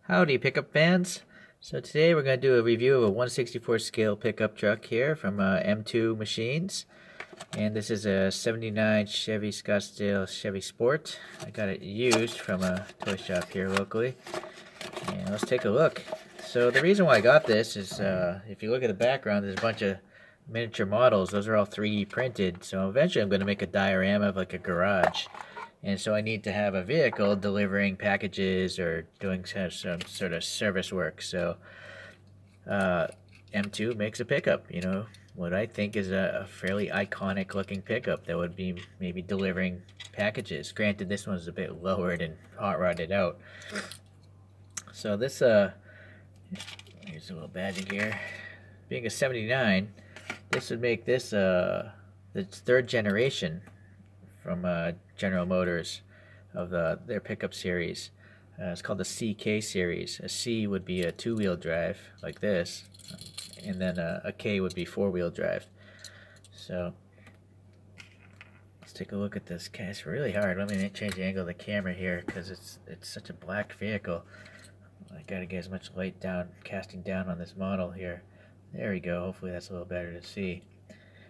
Howdy, pickup fans. So today we're going to do a review of a 1/64 scale pickup truck here from M2 Machines. And this is a 79 Chevy Scottsdale Chevy Sport. I got it used from a toy shop here locally. And let's take a look. So the reason why I got this is if you look at the background, there's a bunch of miniature models. Those are all 3D printed. So eventually I'm going to make a diorama of like a garage. And so I need to have a vehicle delivering packages or doing some sort of service work. So M2 makes a pickup, what I think is a fairly iconic looking pickup that would be maybe delivering packages. Granted, this one's a bit lowered and hot rodded out. So this, here's a little badging here. Being a 79, this would make this the third generation from General Motors of their pickup series. It's called the CK series. A C would be a two-wheel drive like this, and then a K would be four-wheel drive. So let's take a look at this. It's really hard. Let me change the angle of the camera here because it's such a black vehicle. I gotta get as much light down, casting down on this model here. There we go. Hopefully that's a little better to see.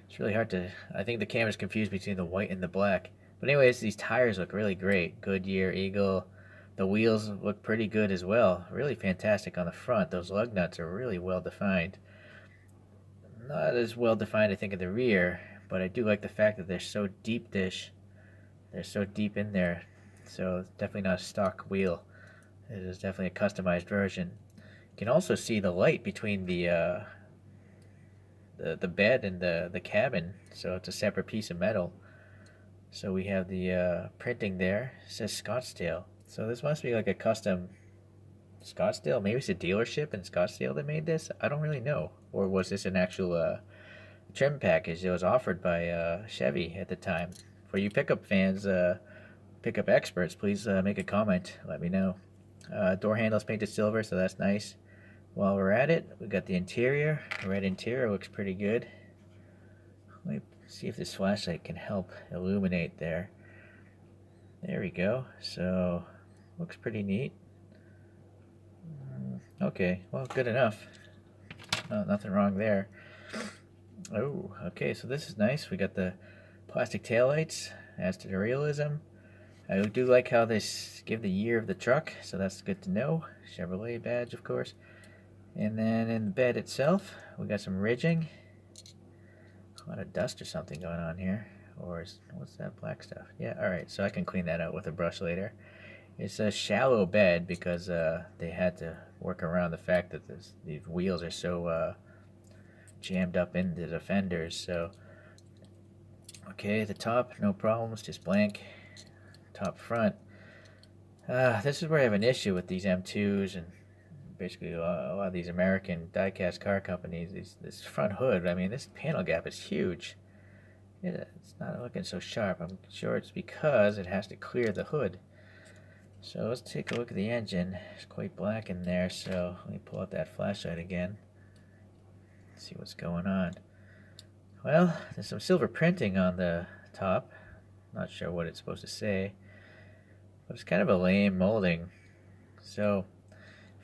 It's really hard to, I think the camera's confused between the white and the black. But anyways, these tires look really great. Goodyear, Eagle. The wheels look pretty good as well. Really fantastic on the front. Those lug nuts are really well defined. Not as well defined, I think, in the rear, but I do like the fact that they're so deep dish. They're so deep in there. So it's definitely not a stock wheel. It is definitely a customized version. You can also see the light between the bed and the cabin, so it's a separate piece of metal. So we have the printing there. It says Scottsdale. So this must be like a custom Scottsdale. Maybe it's a dealership in Scottsdale that made this. I don't really know. Or was this an actual trim package that was offered by Chevy at the time? For you pickup fans, pickup experts, please make a comment. Let me know. Door handles painted silver, so that's nice. While we're at it, we got the interior. The red interior looks pretty good. Let me see if this flashlight can help illuminate there. There we go. So, looks pretty neat. Okay, well, good enough. Nothing wrong there. Oh, okay, so this is nice. We got the plastic taillights. Adds to the realism. I do like how they give the year of the truck, so that's good to know. Chevrolet badge, of course. And then in the bed itself, we got some ridging. A lot of dust or something going on here. Or what's that black stuff? Yeah, alright, so I can clean that out with a brush later. It's a shallow bed because they had to work around the fact that these wheels are so jammed up into the fenders. So, okay, the top, no problems, just blank. Top front. This is where I have an issue with these M2s and basically a lot of these American diecast car companies. This front hood, I mean, this panel gap is huge. Yeah, it's not looking so sharp. I'm sure it's because it has to clear the hood. So let's take a look at the engine. It's quite black in there, so let me pull out that flashlight again. See what's going on. Well, there's some silver printing on the top. Not sure what it's supposed to say, but it's kind of a lame molding. So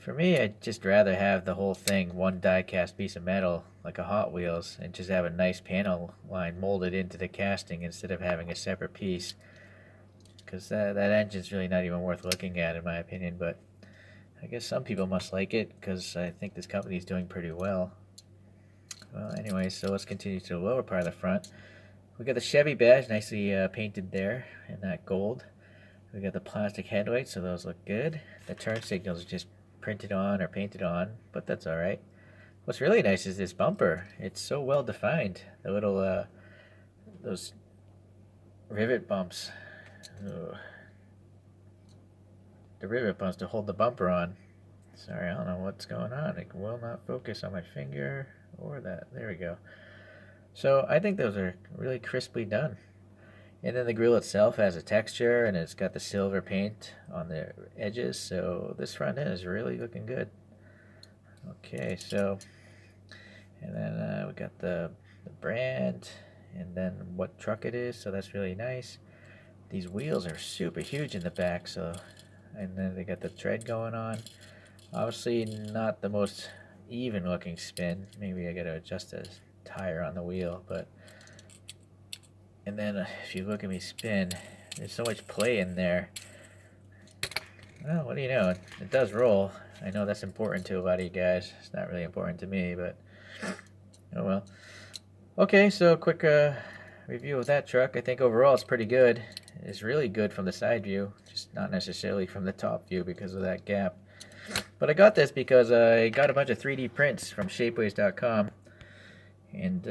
for me, I'd just rather have the whole thing one die-cast piece of metal, like a Hot Wheels, and just have a nice panel line molded into the casting instead of having a separate piece. Because that engine's really not even worth looking at, in my opinion, but I guess some people must like it, because I think this company's doing pretty well. Well, anyway, so let's continue to the lower part of the front. We got the Chevy badge nicely painted there in that gold. We got the plastic headlights, so those look good. The turn signals are just printed on or painted on, but that's alright. What's really nice is this bumper. It's so well defined. The little, those rivet bumps. Ugh. The rivet bumps to hold the bumper on. Sorry, I don't know what's going on. It will not focus on my finger or that. There we go. So I think those are really crisply done. And then the grill itself has a texture, and it's got the silver paint on the edges, so this front end is really looking good. Okay, so, and then we got the brand, and then what truck it is, so that's really nice. These wheels are super huge in the back, so, and then they got the tread going on. Obviously not the most even looking spin. Maybe I gotta adjust the tire on the wheel, but and then if you look at me spin, there's so much play in there. Well, what do you know? It does roll. I know that's important to a lot of you guys. It's not really important to me, but oh well. Okay, so quick review of that truck. I think overall it's pretty good. It's really good from the side view, just not necessarily from the top view because of that gap. But I got this because I got a bunch of 3D prints from shapeways.com, and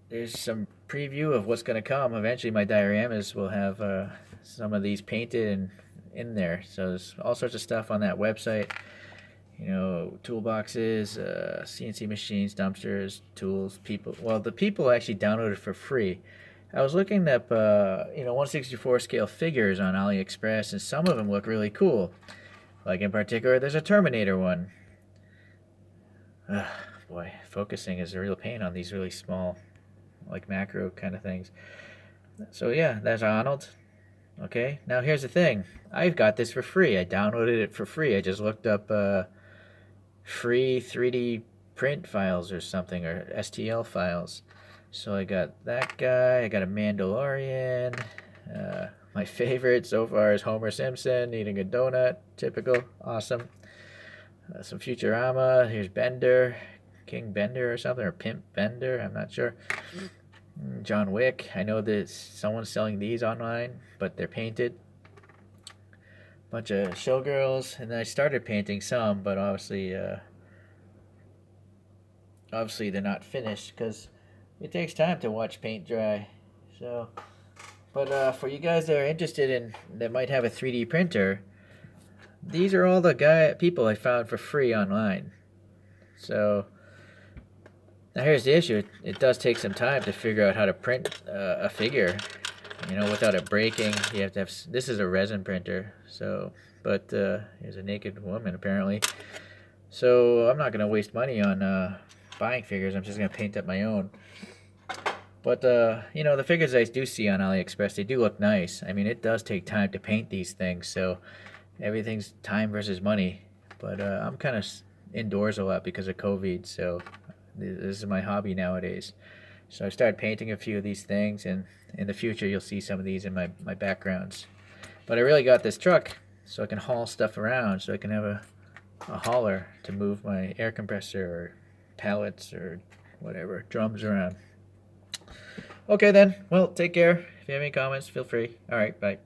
there's some preview of what's going to come. Eventually my dioramas will have some of these painted and in there. So there's all sorts of stuff on that website. You know, toolboxes, CNC machines, dumpsters, tools, people. Well, the people actually downloaded for free. I was looking up, 1/64 scale figures on AliExpress, and some of them look really cool. Like in particular, there's a Terminator one. Ugh, boy, focusing is a real pain on these really small, like macro kind of things. So yeah, there's Arnold. Okay, now here's the thing. I've got this for free. I downloaded it for free. I just looked up free 3D print files or something, or STL files. So I got that guy. I got a Mandalorian. My favorite so far is Homer Simpson eating a donut. Typical. Awesome. Some Futurama. Here's Bender. King Bender or something, or Pimp Bender. I'm not sure. John Wick. I know that someone's selling these online, but they're painted. Bunch of showgirls, and then I started painting some, but obviously they're not finished because it takes time to watch paint dry. So, but for you guys that are interested in, that might have a 3D printer, these are all the people I found for free online. So now here's the issue. It does take some time to figure out how to print a figure, without it breaking. You have to have, this is a resin printer, so, but here's a naked woman apparently. So I'm not going to waste money on buying figures. I'm just going to paint up my own. But, the figures I do see on AliExpress, they do look nice. I mean, it does take time to paint these things, so everything's time versus money. But I'm kind of indoors a lot because of COVID, so this is my hobby nowadays. So I started painting a few of these things, and in the future you'll see some of these in my backgrounds. But I really got this truck so I can haul stuff around, so I can have a hauler to move my air compressor or pallets or whatever, drums around. Okay then, well, take care. If you have any comments, feel free. Alright, bye.